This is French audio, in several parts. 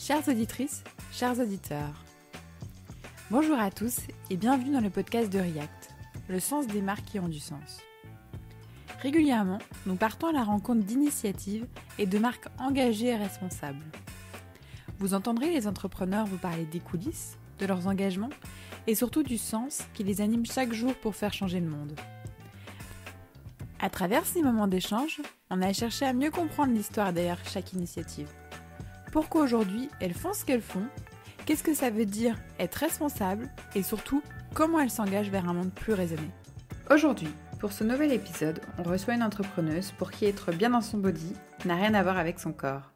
Chères auditrices, chers auditeurs, bonjour à tous et bienvenue dans le podcast de React, le sens des marques qui ont du sens. Régulièrement, nous partons à la rencontre d'initiatives et de marques engagées et responsables. Vous entendrez les entrepreneurs vous parler des coulisses, de leurs engagements et surtout du sens qui les anime chaque jour pour faire changer le monde. À travers ces moments d'échange, on a cherché à mieux comprendre l'histoire derrière chaque initiative. Pourquoi aujourd'hui elles font ce qu'elles font, qu'est-ce que ça veut dire être responsable et surtout comment elles s'engagent vers un monde plus raisonné. Aujourd'hui, pour ce nouvel épisode, on reçoit une entrepreneuse pour qui être bien dans son body n'a rien à voir avec son corps.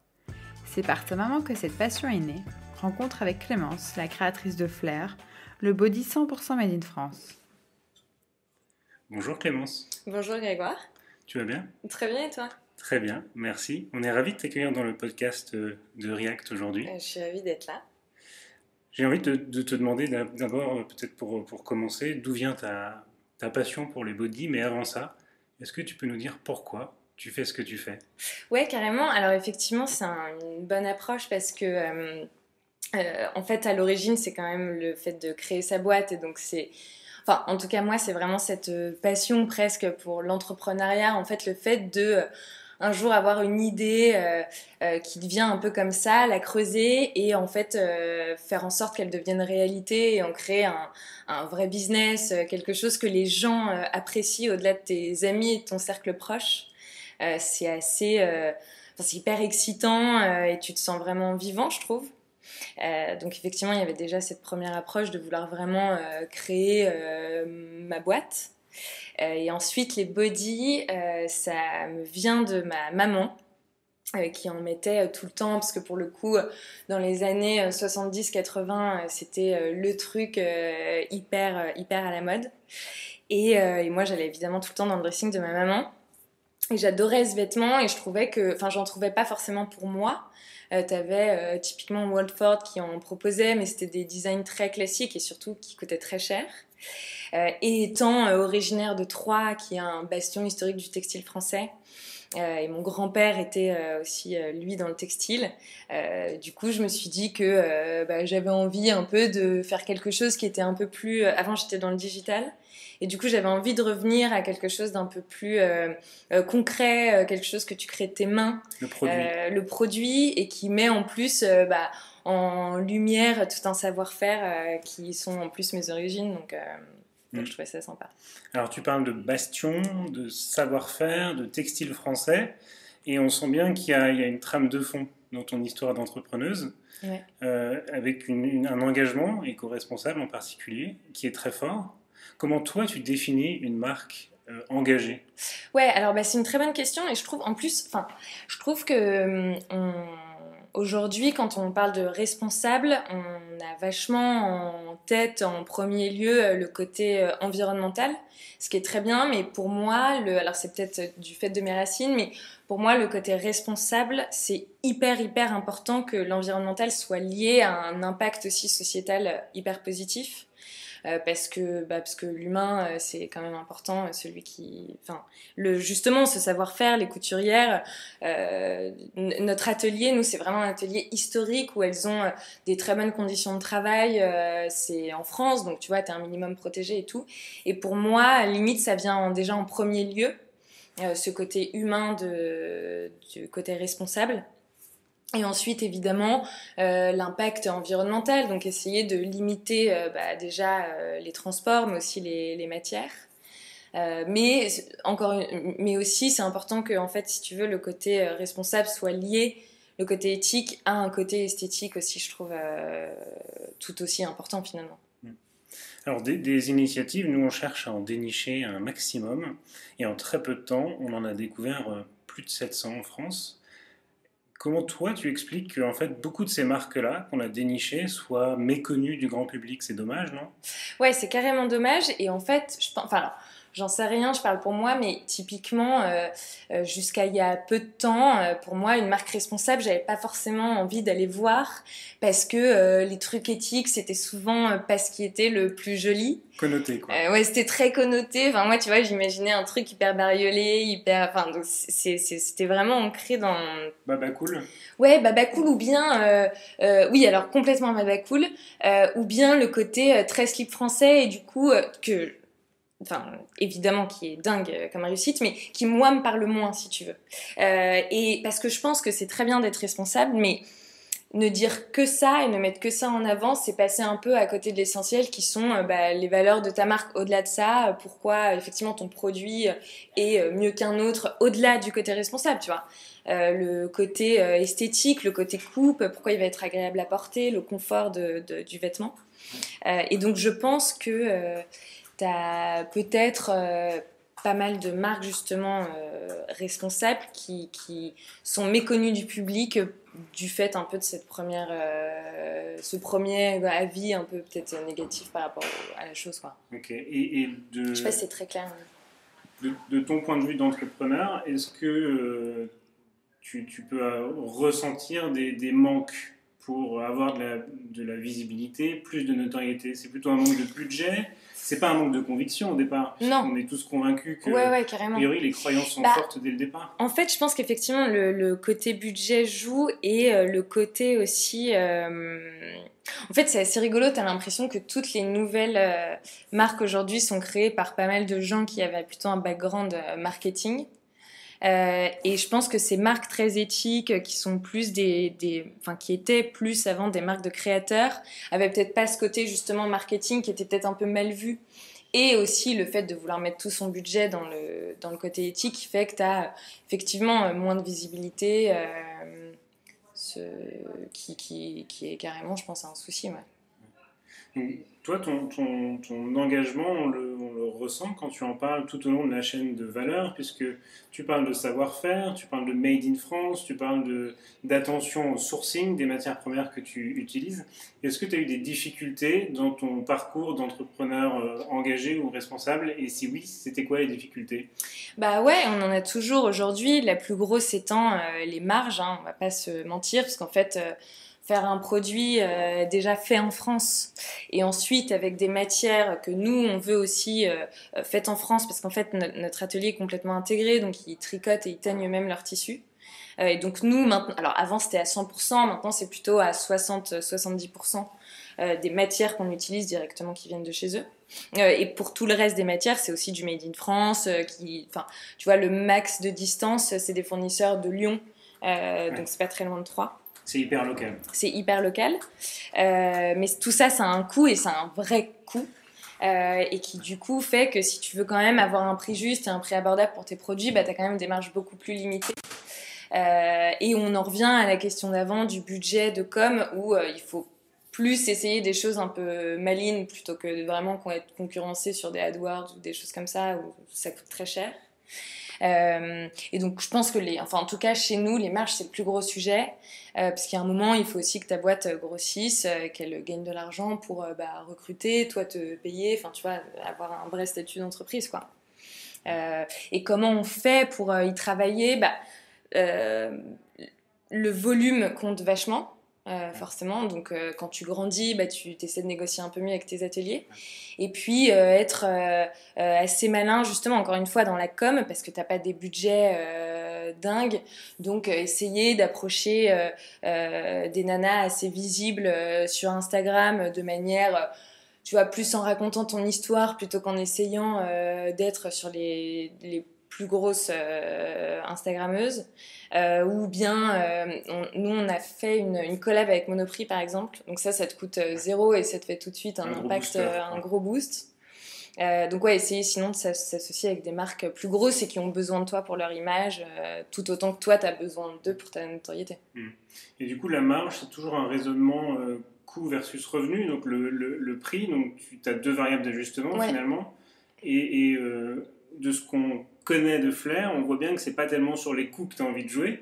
C'est par sa maman que cette passion est née, rencontre avec Clémence, la créatrice de Flair, le body 100% made in France. Bonjour Clémence. Bonjour Grégoire. Tu vas bien ? Très bien et toi ? Très bien, merci. On est ravis de t'accueillir dans le podcast de React aujourd'hui. Je suis ravie d'être là. J'ai envie de te demander d'abord, peut-être pour commencer, d'où vient ta passion pour les body, mais avant ça, est-ce que tu peux nous dire pourquoi tu fais ce que tu fais ? Ouais, carrément. Alors effectivement, c'est une bonne approche parce que, en fait, à l'origine, c'est quand même le fait de créer sa boîte et donc c'est... Enfin, en tout cas, moi, c'est vraiment cette passion presque pour l'entrepreneuriat, en fait, le fait de... un jour avoir une idée qui devient un peu comme ça, la creuser et en fait faire en sorte qu'elle devienne réalité et en créer un vrai business, quelque chose que les gens apprécient au-delà de tes amis et de ton cercle proche. C'est assez... c'est hyper excitant et tu te sens vraiment vivant, je trouve. Donc effectivement, il y avait déjà cette première approche de vouloir vraiment créer ma boîte. Et ensuite, les body, ça me vient de ma maman qui en mettait tout le temps parce que pour le coup, dans les années 70-80, c'était le truc hyper à la mode. Et moi, j'allais évidemment tout le temps dans le dressing de ma maman. Et j'adorais ce vêtement et je trouvais que... Enfin, j'en trouvais pas forcément pour moi. T'avais typiquement Walford qui en proposait, mais c'était des designs très classiques et surtout qui coûtaient très cher. Et étant originaire de Troyes, qui est un bastion historique du textile français, et mon grand-père était aussi, lui, dans le textile, du coup, je me suis dit que j'avais envie un peu de faire quelque chose qui était un peu plus... Avant, j'étais dans le digital. Et du coup, j'avais envie de revenir à quelque chose d'un peu plus concret, quelque chose que tu crées de tes mains. Le produit, et qui met en plus en lumière tout un savoir-faire qui sont en plus mes origines. Donc je trouvais ça sympa. Alors, tu parles de bastion, de savoir-faire, de textile français, et on sent bien qu'il y a une trame de fond dans ton histoire d'entrepreneuse, ouais. Avec un engagement éco-responsable en particulier, qui est très fort. Comment toi, tu définis une marque engagée ? Ouais, alors c'est une très bonne question et je trouve en plus, je trouve que aujourd'hui, quand on parle de responsable, on a vachement en tête, en premier lieu, le côté environnemental, ce qui est très bien, mais pour moi, alors c'est peut-être du fait de mes racines, mais pour moi, le côté responsable, c'est hyper important que l'environnemental soit lié à un impact aussi sociétal hyper positif. Parce que l'humain c'est quand même important, celui qui, justement ce savoir-faire, les couturières, notre atelier, nous c'est vraiment un atelier historique où elles ont des très bonnes conditions de travail, c'est en France donc tu vois t'es un minimum protégé et tout, et pour moi limite ça vient déjà en premier lieu, ce côté humain du côté responsable. Et ensuite, évidemment, l'impact environnemental, donc essayer de limiter déjà les transports, mais aussi les matières. Mais aussi, c'est important que, en fait, si tu veux, le côté responsable soit lié, le côté éthique, à un côté esthétique aussi, je trouve, tout aussi important finalement. Alors, des initiatives, nous, on cherche à en dénicher un maximum. Et en très peu de temps, on en a découvert plus de 700 en France. Comment toi, tu expliques qu'en fait, beaucoup de ces marques-là qu'on a dénichées soient méconnues du grand public ? C'est dommage, non ? Ouais, c'est carrément dommage. Et en fait, j'en sais rien, je parle pour moi, mais typiquement, jusqu'à il y a peu de temps, pour moi, une marque responsable, j'avais pas forcément envie d'aller voir parce que les trucs éthiques, c'était souvent pas ce qui était le plus joli. Connoté, quoi. Ouais, c'était très connoté. Enfin, moi, tu vois, j'imaginais un truc hyper bariolé, enfin, donc c'était vraiment ancré dans... Baba cool. Ouais, Baba Cool ou bien... oui, alors complètement Baba Cool. Ou bien le côté très slip français et du coup, enfin, évidemment, qui est dingue comme réussite, mais qui, moi, me parle moins, si tu veux. Et parce que je pense que c'est très bien d'être responsable, mais ne dire que ça et ne mettre que ça en avant, c'est passer un peu à côté de l'essentiel qui sont les valeurs de ta marque. Au-delà de ça, pourquoi effectivement ton produit est mieux qu'un autre, au-delà du côté responsable, tu vois. Le côté esthétique, le côté coupe, pourquoi il va être agréable à porter, le confort du vêtement. Et donc je pense que tu as peut-être pas mal de marques justement responsables qui sont méconnues du public du fait un peu de cette ce premier avis un peu peut-être négatif par rapport à la chose, quoi. Ok. Je sais pas si c'est très clair. De ton point de vue d'entrepreneur, est-ce que tu peux ressentir des manques pour avoir de la visibilité, plus de notoriété? C'est plutôt un manque de budget? C'est pas un manque de conviction au départ? Non. On est tous convaincus que, ouais, carrément. A priori, les croyances sont fortes dès le départ. En fait, je pense qu'effectivement, le côté budget joue et le côté aussi... En fait, c'est assez rigolo, t'as l'impression que toutes les nouvelles marques aujourd'hui sont créées par pas mal de gens qui avaient plutôt un background marketing. Et je pense que ces marques très éthiques qui sont plus enfin, qui étaient plus avant des marques de créateurs, avaient peut-être pas ce côté justement marketing qui était peut-être un peu mal vu. Et aussi le fait de vouloir mettre tout son budget dans le côté éthique qui fait que tu as effectivement moins de visibilité, qui est carrément, je pense, un souci. Ouais. Donc, toi, ton engagement, on le ressent quand tu en parles tout au long de la chaîne de valeur, puisque tu parles de savoir-faire, tu parles de Made in France, tu parles d'attention au sourcing des matières premières que tu utilises. Est-ce que tu as eu des difficultés dans ton parcours d'entrepreneur engagé ou responsable? Et si oui, c'était quoi les difficultés? Bah ouais, on en a toujours aujourd'hui. La plus grosse étant les marges, hein, on va pas se mentir, parce qu'en fait... faire un produit déjà fait en France et ensuite avec des matières que nous on veut aussi faites en France parce qu'en fait notre atelier est complètement intégré, donc ils tricotent et ils teignent eux-mêmes leurs tissus. Et donc nous maintenant, alors avant c'était à 100%, maintenant c'est plutôt à 60-70% des matières qu'on utilise directement qui viennent de chez eux. Et pour tout le reste des matières, c'est aussi du Made in France, enfin, tu vois, le max de distance, c'est des fournisseurs de Lyon, donc c'est pas très loin de Troyes. C'est hyper local. C'est hyper local. Mais tout ça, ça a un coût et c'est un vrai coût. Et qui du coup fait que si tu veux quand même avoir un prix juste et un prix abordable pour tes produits, bah, tu as quand même des marges beaucoup plus limitées. Et on en revient à la question d'avant du budget de com où il faut plus essayer des choses un peu malines plutôt que de vraiment être concurrencé sur des AdWords ou des choses comme ça où ça coûte très cher. Et donc je pense que enfin en tout cas chez nous les marges c'est le plus gros sujet parce qu'il y a un moment il faut aussi que ta boîte grossisse, qu'elle gagne de l'argent pour recruter, toi te payer, enfin tu vois avoir un vrai statut d'entreprise quoi. Et comment on fait pour y travailler? Le volume compte vachement. Forcément, donc quand tu grandis, tu essaies de négocier un peu mieux avec tes ateliers et puis être assez malin justement encore une fois dans la com parce que t'as pas des budgets dingues, donc essayer d'approcher des nanas assez visibles sur Instagram de manière tu vois plus en racontant ton histoire plutôt qu'en essayant d'être sur les plus grosses Instagrammeuses. Ou bien nous on a fait une collab avec Monoprix par exemple, donc ça te coûte zéro et ça te fait tout de suite un impact, un gros boost. Donc ouais, essayer sinon de s'associer avec des marques plus grosses et qui ont besoin de toi pour leur image, tout autant que toi t'as besoin d'eux pour ta notoriété. Et du coup la marge c'est toujours un raisonnement coût versus revenu, donc le prix, donc tu as deux variables d'ajustement finalement, et de ce qu'on connaît de Flair, on voit bien que c'est pas tellement sur les coûts que tu as envie de jouer.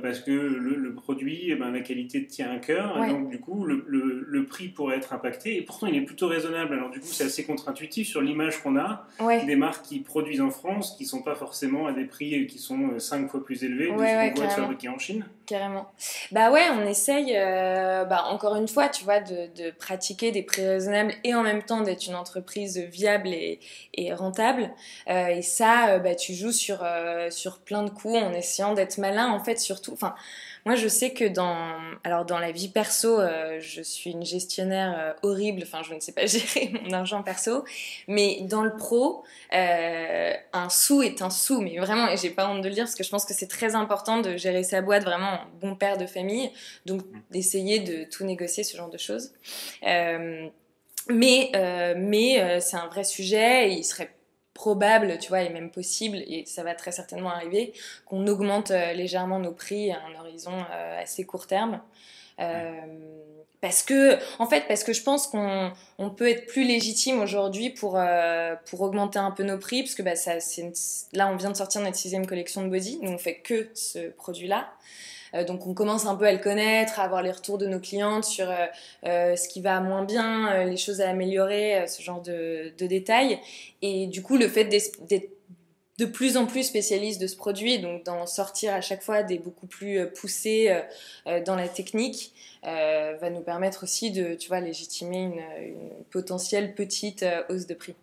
parce que le produit, la qualité te tient à cœur, et donc du coup le prix pourrait être impacté, et pourtant il est plutôt raisonnable. Alors du coup c'est assez contre-intuitif sur l'image qu'on a des marques qui produisent en France, qui ne sont pas forcément à des prix qui sont 5 fois plus élevés de ce qu'on voit être fabriqué en Chine. Carrément. Bah ouais, on essaye, encore une fois, tu vois, de pratiquer des prix raisonnables et en même temps d'être une entreprise viable et rentable. Et ça, tu joues sur plein de coups en essayant d'être malin, en fait, surtout. Enfin, moi, je sais que dans la vie perso, je suis une gestionnaire horrible. Enfin, je ne sais pas gérer mon argent perso. Mais dans le pro, un sou est un sou. Mais vraiment, et j'ai pas honte de le dire parce que je pense que c'est très important de gérer sa boîte vraiment en bon père de famille. Donc, d'essayer de tout négocier, ce genre de choses. Mais c'est un vrai sujet et il serait probable, tu vois, et même possible, et ça va très certainement arriver, qu'on augmente légèrement nos prix à un horizon assez court terme. Parce que je pense qu'on peut être plus légitime aujourd'hui pour augmenter un peu nos prix, parce que là, on vient de sortir notre 6e collection de body, nous on fait que ce produit-là. Donc on commence un peu à le connaître, à avoir les retours de nos clientes sur ce qui va moins bien, les choses à améliorer, ce genre de détails. Et du coup, le fait d'être de plus en plus spécialiste de ce produit, donc d'en sortir à chaque fois des beaucoup plus poussés dans la technique, va nous permettre aussi de, tu vois, légitimer une potentielle petite hausse de prix.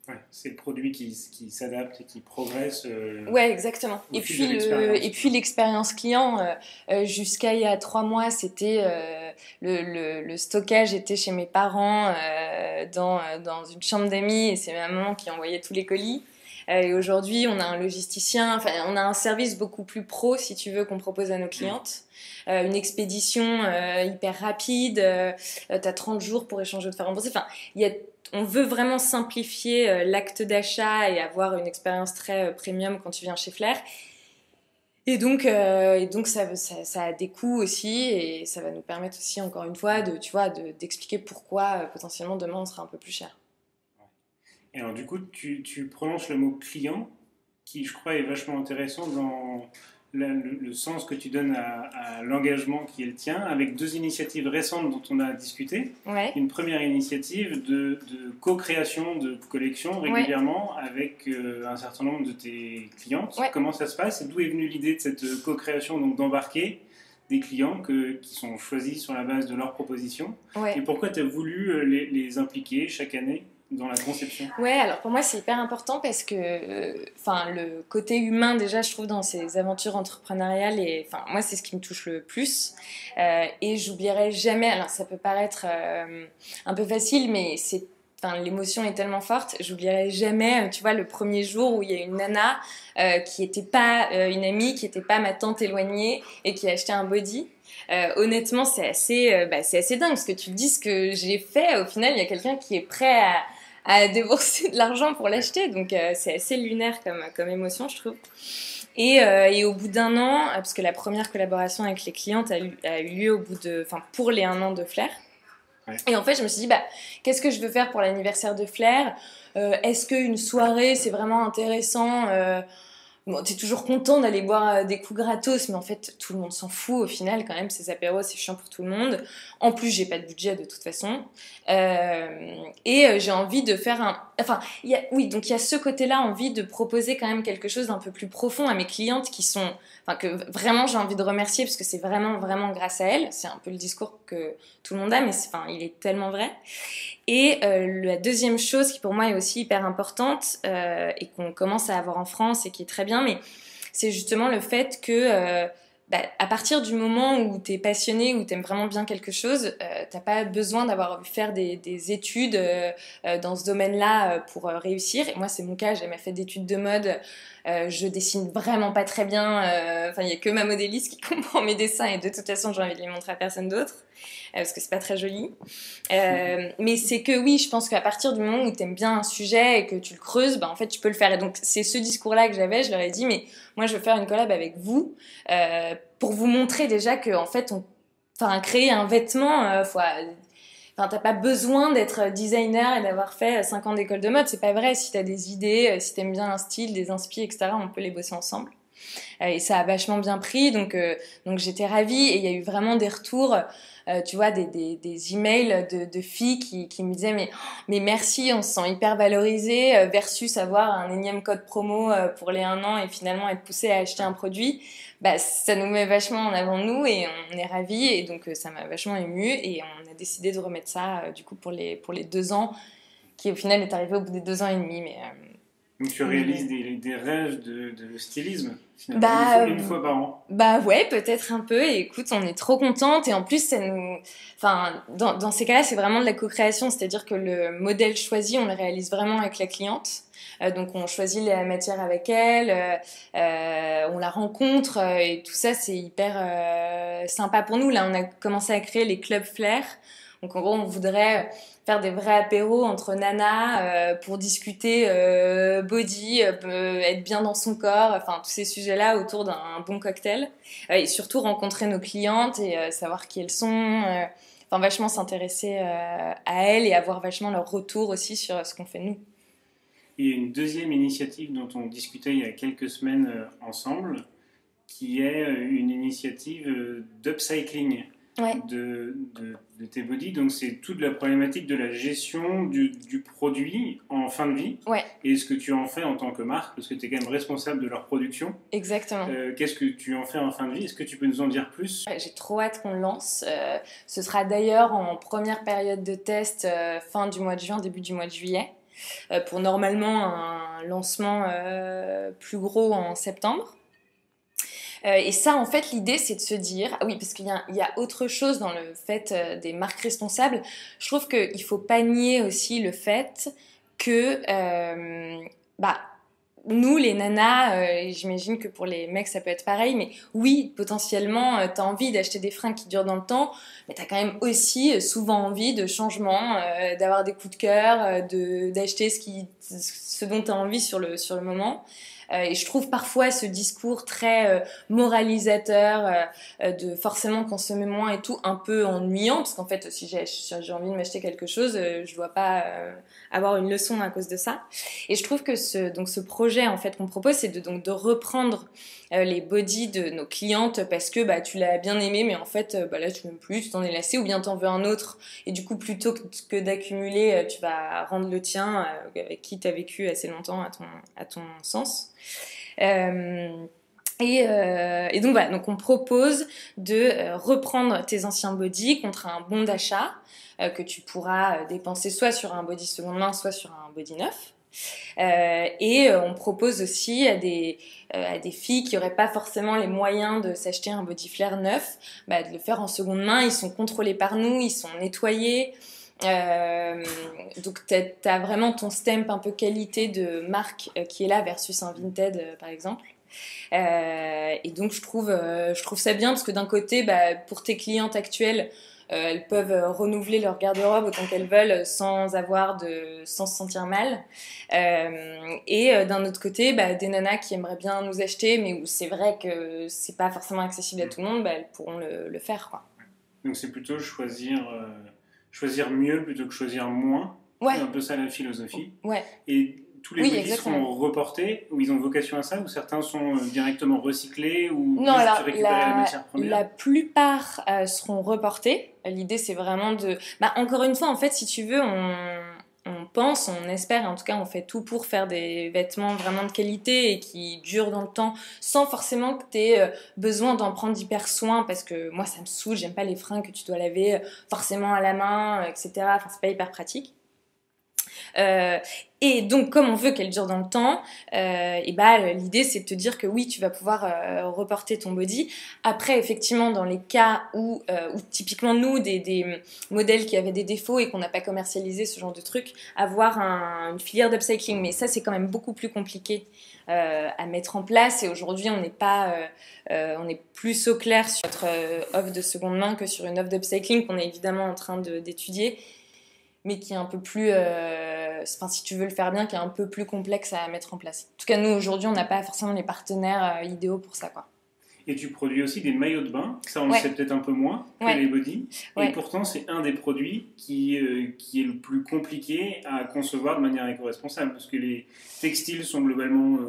Ouais, c'est le produit qui s'adapte et qui progresse. Ouais, exactement. Et puis l'expérience client, jusqu'à il y a 3 mois, c'était le stockage était chez mes parents dans une chambre d'amis et c'est ma maman qui envoyait tous les colis. Et aujourd'hui, on a un logisticien, enfin, on a un service beaucoup plus pro, si tu veux, qu'on propose à nos clientes. Une expédition hyper rapide, t'as 30 jours pour échanger ou te faire rembourser. Enfin, on veut vraiment simplifier l'acte d'achat et avoir une expérience très premium quand tu viens chez Flair. Et donc ça a des coûts aussi et ça va nous permettre aussi, encore une fois, d'expliquer pourquoi potentiellement demain on sera un peu plus cher. Et alors du coup, tu prononces le mot client, qui je crois est vachement intéressant dans le sens que tu donnes à l'engagement qui est le tien, avec 2 initiatives récentes dont on a discuté. Ouais. Une première initiative de co-création de collections régulièrement avec un certain nombre de tes clientes. Ouais. Comment ça se passe et d'où est venue l'idée de cette co-création, donc d'embarquer des clients qui sont choisis sur la base de leurs propositions. Ouais. Et pourquoi tu as voulu les impliquer chaque année dans la conception? Ouais, alors pour moi c'est hyper important parce que le côté humain déjà je trouve dans ces aventures entrepreneuriales et moi c'est ce qui me touche le plus et j'oublierai jamais, alors ça peut paraître un peu facile mais l'émotion est tellement forte, j'oublierai jamais, tu vois, le premier jour où il y a une nana qui était pas une amie, qui était pas ma tante éloignée et qui a acheté un body. Honnêtement c'est assez dingue parce que tu te dis ce que j'ai fait, au final il y a quelqu'un qui est prêt à débourser de l'argent pour l'acheter, donc c'est assez lunaire comme émotion, je trouve. Et au bout d'1 an, parce que la première collaboration avec les clientes a eu lieu pour les 1 an de Flair. Ouais. Et en fait, je me suis dit, qu'est-ce que je veux faire pour l'anniversaire de Flair ? Est-ce qu'une soirée, c'est vraiment intéressant ? Bon, t'es toujours content d'aller boire des coups gratos, mais en fait, tout le monde s'en fout au final quand même. Ces apéros, c'est chiant pour tout le monde. En plus, j'ai pas de budget de toute façon. Et j'ai envie de faire donc il y a ce côté-là, envie de proposer quand même quelque chose d'un peu plus profond à mes clientes que vraiment j'ai envie de remercier parce que c'est vraiment, vraiment grâce à elles. C'est un peu le discours que tout le monde a, mais il est tellement vrai. Et la deuxième chose qui pour moi est aussi hyper importante et qu'on commence à avoir en France et qui est très bien, mais c'est justement le fait que à partir du moment où t'es passionné, où t'aimes vraiment bien quelque chose, t'as pas besoin d'avoir faire des études dans ce domaine-là pour réussir. Et moi c'est mon cas, j'ai jamais fait d'études de mode. Je dessine vraiment pas très bien. Il y a que ma modéliste qui comprend mes dessins et de toute façon j'ai envie de les montrer à personne d'autre parce que c'est pas très joli. Mais c'est que oui, je pense qu'à partir du moment où t'aimes bien un sujet et que tu le creuses, en fait tu peux le faire. Et donc c'est ce discours-là que j'avais. Je leur ai dit mais moi je veux faire une collab avec vous pour vous montrer déjà que en fait créer un vêtement, t'as pas besoin d'être designer et d'avoir fait 5 ans d'école de mode, c'est pas vrai. Si t'as des idées, si t'aimes bien un style, des inspi, etc., on peut les bosser ensemble. Et ça a vachement bien pris, donc j'étais ravie. Et il y a eu vraiment des retours, tu vois, des emails de filles qui me disaient mais merci, on se sent hyper valorisé, versus avoir un énième code promo pour les 1 an et finalement être poussé à acheter un produit. Bah, ça nous met vachement en avant nous et on est ravis, et donc ça m'a vachement émue, et on a décidé de remettre ça du coup pour les 2 ans, qui au final est arrivé au bout des 2 ans et demi. Donc tu réalises des rêves de stylisme, finalement, bah, une fois par an. Bah ouais, peut-être un peu. Et écoute, on est trop contente, et en plus ça nous, enfin, dans ces cas-là, c'est vraiment de la co-création, c'est-à-dire que le modèle choisi, on le réalise vraiment avec la cliente. Donc on choisit la matière avec elle, on la rencontre, et tout ça c'est hyper sympa pour nous. Là, on a commencé à créer les clubs flair. Donc en gros, on voudrait faire des vrais apéros entre nanas pour discuter body, être bien dans son corps, enfin tous ces sujets-là autour d'un bon cocktail, et surtout rencontrer nos clientes et savoir qui elles sont, enfin vachement s'intéresser à elles et avoir vachement leur retour aussi sur ce qu'on fait nous. Il y a une deuxième initiative dont on discutait il y a quelques semaines ensemble, qui est une initiative d'upcycling. Ouais. De tes bodies. Donc c'est toute la problématique de la gestion du produit en fin de vie. Ouais. Et ce que tu en fais en tant que marque, parce que tu es quand même responsable de leur production. Exactement. Qu'est-ce que tu en fais en fin de vie? Est-ce que tu peux nous en dire plus? J'ai trop hâte qu'on le lance. Ce sera d'ailleurs en première période de test, fin du mois de juin, début du mois de juillet, pour normalement un lancement plus gros en septembre. Et ça, en fait, l'idée, c'est de se dire... Ah oui, parce qu'il y a autre chose dans le fait des marques responsables. Je trouve qu'il faut pas nier aussi le fait que... nous, les nanas, j'imagine que pour les mecs, ça peut être pareil, mais oui, potentiellement, t'as envie d'acheter des fringues qui durent dans le temps, mais t'as quand même aussi souvent envie de changement, d'avoir des coups de cœur, d'acheter ce dont t'as envie sur le moment. Et je trouve parfois ce discours très moralisateur de forcément consommer moins et tout un peu ennuyant, parce qu'en fait si j'ai envie de m'acheter quelque chose, je dois pas avoir une leçon à cause de ça. Et je trouve que ce projet en fait qu'on propose, c'est de reprendre les bodies de nos clientes, parce que tu l'as bien aimé, mais en fait là tu m'aimes plus, tu t'en es lassé, ou bien t'en veux un autre, et du coup plutôt que d'accumuler, tu vas rendre le tien avec qui t'as vécu assez longtemps à ton sens. Et donc voilà, donc on propose de reprendre tes anciens bodys contre un bon d'achat que tu pourras dépenser soit sur un body seconde main, soit sur un body neuf. Et on propose aussi à des filles qui n'auraient pas forcément les moyens de s'acheter un body flair neuf, de le faire en seconde main. Ils sont contrôlés par nous, ils sont nettoyés. Donc t'as vraiment ton stamp un peu qualité de marque qui est là versus un Vinted par exemple. Et donc je trouve ça bien, parce que d'un côté pour tes clientes actuelles, elles peuvent renouveler leur garde-robe autant qu'elles veulent sans se sentir mal, et d'un autre côté des nanas qui aimeraient bien nous acheter mais où c'est vrai que c'est pas forcément accessible à tout le monde, elles pourront le faire, quoi. Donc c'est plutôt choisir mieux plutôt que choisir moins. Ouais. C'est un peu ça la philosophie. Ouais. Et tous les bodys seront reportés, ou ils ont vocation à ça, ou certains sont directement recyclés, ou non, juste récupérer la matière première? La plupart seront reportés. L'idée, c'est vraiment de... encore une fois, en fait, si tu veux, on espère, en tout cas, on fait tout pour faire des vêtements vraiment de qualité et qui durent dans le temps, sans forcément que tu aies besoin d'en prendre hyper soin, parce que moi, ça me saoule, j'aime pas les fringues que tu dois laver forcément à la main, etc. Enfin, c'est pas hyper pratique. Et donc, comme on veut qu'elle dure dans le temps, l'idée c'est de te dire que oui, tu vas pouvoir reporter ton body. Après, effectivement, dans les cas où typiquement nous, des modèles qui avaient des défauts et qu'on n'a pas commercialisé, ce genre de truc, avoir une filière d'upcycling. Mais ça, c'est quand même beaucoup plus compliqué à mettre en place. Et aujourd'hui, on est plus au clair sur notre offre de seconde main que sur une offre d'upcycling qu'on est évidemment en train d'étudier, mais qui est un peu plus, si tu veux le faire bien, qui est un peu plus complexe à mettre en place. En tout cas, nous, aujourd'hui, on n'a pas forcément les partenaires idéaux pour ça, quoi. Et tu produis aussi des maillots de bain, ça on le sait peut-être un peu moins que les bodys, et pourtant c'est un des produits qui est le plus compliqué à concevoir de manière éco-responsable, parce que les textiles sont globalement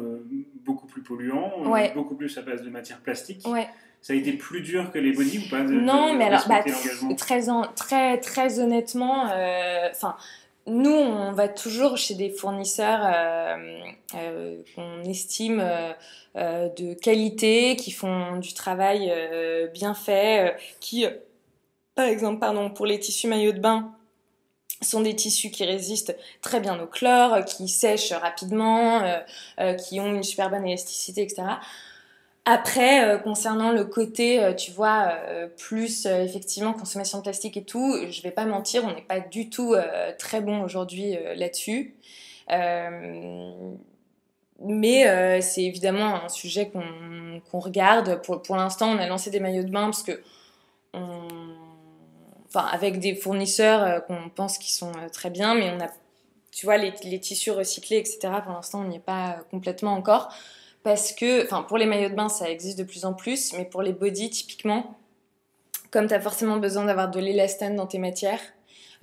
beaucoup plus polluants, beaucoup plus à base de matières plastiques. Ça a été plus dur que les bodys ou pas Non, mais alors, l'engagement très honnêtement, nous, on va toujours chez des fournisseurs qu'on estime de qualité, qui font du travail bien fait, qui, par exemple, pour les tissus maillots de bain, sont des tissus qui résistent très bien au chlore, qui sèchent rapidement, qui ont une super bonne élasticité, etc. Après, concernant le côté, tu vois, plus effectivement consommation de plastique et tout, je vais pas mentir, on n'est pas du tout très bon aujourd'hui là-dessus. Mais c'est évidemment un sujet qu'on regarde. Pour l'instant, on a lancé des maillots de bain parce que avec des fournisseurs qu'on pense qui sont très bien, mais on a, tu vois, les tissus recyclés, etc. Pour l'instant, on n'y est pas complètement encore. Parce que, pour les maillots de bain, ça existe de plus en plus, mais pour les bodys, typiquement, comme tu as forcément besoin d'avoir de l'élastane dans tes matières,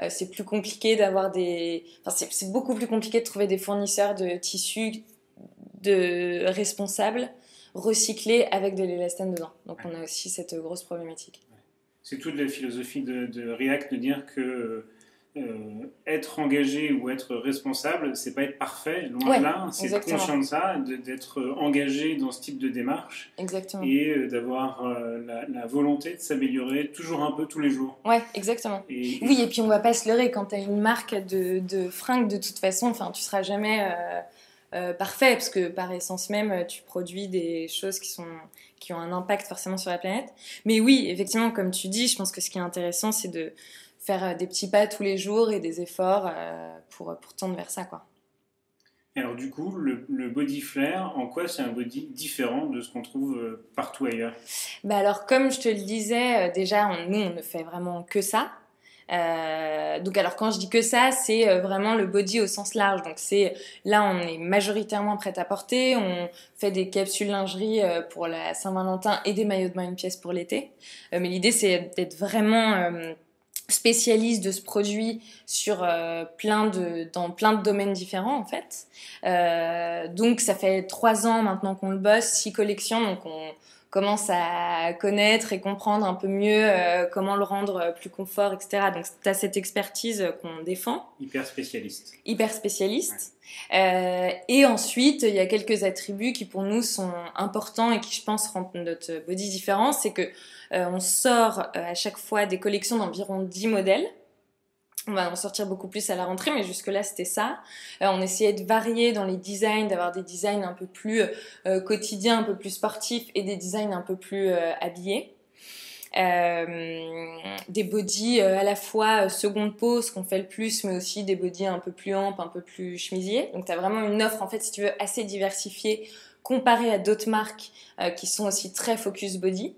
c'est plus compliqué d'avoir c'est beaucoup plus compliqué de trouver des fournisseurs de tissus responsables, recyclés avec de l'élastane dedans. Donc on a aussi cette grosse problématique. C'est toute la philosophie de React de dire que être engagé ou être responsable, c'est pas être parfait, loin de là, c'est être conscient de ça, d'être engagé dans ce type de démarche. Exactement. Et d'avoir la volonté de s'améliorer toujours un peu tous les jours. Ouais, exactement. Oui, et puis on va pas se leurrer, quand tu as une marque de fringues, de toute façon, tu seras jamais parfait, parce que par essence même, tu produis des choses qui ont un impact forcément sur la planète. Mais oui, effectivement, comme tu dis, je pense que ce qui est intéressant, c'est de faire des petits pas tous les jours et des efforts pour tendre vers ça, quoi. Alors du coup, le body flare, en quoi c'est un body différent de ce qu'on trouve partout ailleurs ? Alors, comme je te le disais, déjà, nous, on ne fait vraiment que ça. Donc alors quand je dis que ça, c'est vraiment le body au sens large. Donc là on est majoritairement prêt-à-porter, on fait des capsules lingerie pour la Saint-Valentin et des maillots de bain une pièce pour l'été. Mais l'idée c'est d'être vraiment spécialiste de ce produit sur dans plein de domaines différents en fait. Donc ça fait 3 ans maintenant qu'on le bosse, 6 collections, donc on commence à connaître et comprendre un peu mieux comment le rendre plus confort, etc. Donc, tu as cette expertise qu'on défend. Hyper spécialiste. Et ensuite, il y a quelques attributs qui, pour nous, sont importants et qui, je pense, rendent notre body différent. C'est que on sort à chaque fois des collections d'environ 10 modèles. On va en sortir beaucoup plus à la rentrée, mais jusque-là, c'était ça. On essayait de varier dans les designs, d'avoir des designs un peu plus quotidiens, un peu plus sportifs, et des designs un peu plus habillés. Des bodys à la fois seconde peau, ce qu'on fait le plus, mais aussi des bodys un peu plus amples, un peu plus chemisiers. Donc, tu as vraiment une offre, en fait, si tu veux, assez diversifiée, comparée à d'autres marques qui sont aussi très focus body.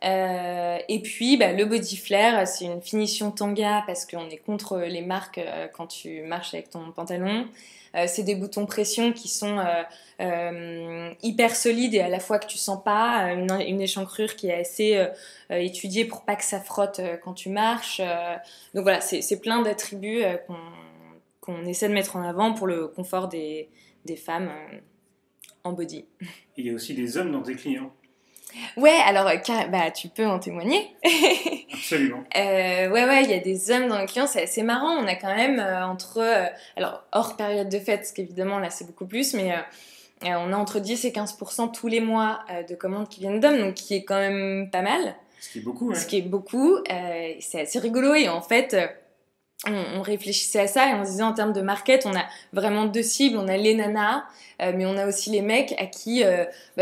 Et puis le body flare, c'est une finition tanga parce qu'on est contre les marques quand tu marches avec ton pantalon. C'est des boutons pression qui sont hyper solides et à la fois que tu sens pas, une échancrure qui est assez étudiée pour pas que ça frotte quand tu marches. Donc voilà, c'est plein d'attributs qu'on essaie de mettre en avant pour le confort des femmes en body. Il y a aussi des hommes dans tes clients. Ouais, alors tu peux en témoigner. Absolument. Ouais, il y a des hommes dans les clients, c'est assez marrant. On a quand même alors hors période de fête, parce qu'évidemment là c'est beaucoup plus, mais on a entre 10 et 15% tous les mois de commandes qui viennent d'hommes, donc qui est quand même pas mal. Ce qui est beaucoup, ouais. Ce qui est beaucoup, c'est assez rigolo et en fait... On réfléchissait à ça et on se disait en termes de market, on a vraiment 2 cibles, on a les nanas, mais on a aussi les mecs à qui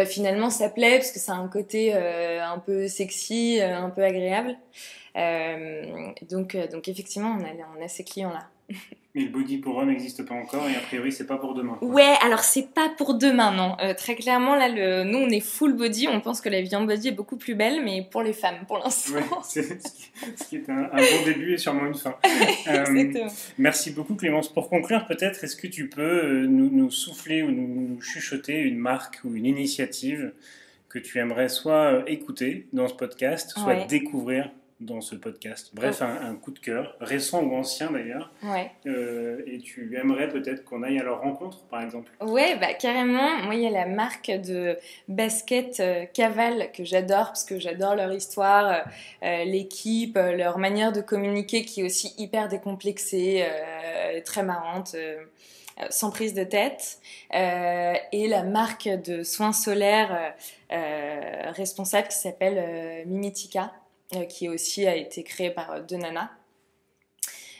finalement ça plaît parce que ça a un côté un peu sexy, un peu agréable. Donc effectivement, on a ces clients-là. Mais le body pour homme n'existe pas encore et a priori c'est pas pour demain. Quoi. Ouais, alors c'est pas pour demain, non. Très clairement, là, nous on est full body, on pense que la vie en body est beaucoup plus belle, mais pour les femmes pour l'instant. Ouais, ce qui est un bon début et sûrement une fin. Exactement. Merci beaucoup Clémence. Pour conclure peut-être, est-ce que tu peux nous souffler ou nous chuchoter une marque ou une initiative que tu aimerais soit écouter dans ce podcast, soit découvrir dans ce podcast. Bref, un coup de cœur, récent ou ancien d'ailleurs. Ouais. Et tu aimerais peut-être qu'on aille à leur rencontre, par exemple? Ouais, carrément. Moi, il y a la marque de basket Caval que j'adore parce que j'adore leur histoire, l'équipe, leur manière de communiquer qui est aussi hyper décomplexée, très marrante. Sans prise de tête, et la marque de soins solaires responsable qui s'appelle Mimitica, qui aussi a été créée par deux nanas.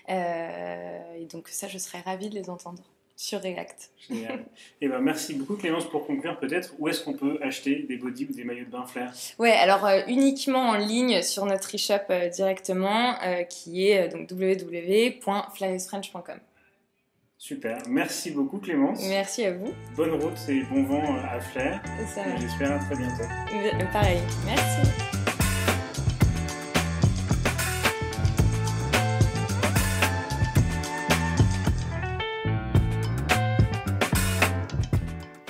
Et donc ça, je serais ravie de les entendre sur React. Génial. Et merci beaucoup Clémence. Pour conclure, peut-être, où est-ce qu'on peut acheter des bodys ou des maillots de bain Flair? Ouais, alors uniquement en ligne sur notre e-shop directement, qui est donc www.flairisfrench.com. Super, merci beaucoup Clémence. Merci à vous. Bonne route et bon vent à Flair. J'espère à très bientôt. Pareil, merci.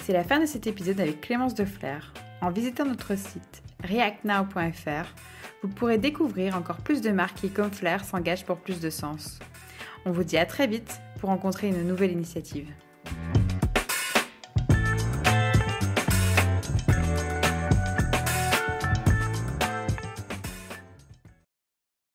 C'est la fin de cet épisode avec Clémence de Flair. En visitant notre site reactnow.fr, vous pourrez découvrir encore plus de marques qui, comme Flair, s'engagent pour plus de sens. On vous dit à très vite pour rencontrer une nouvelle initiative.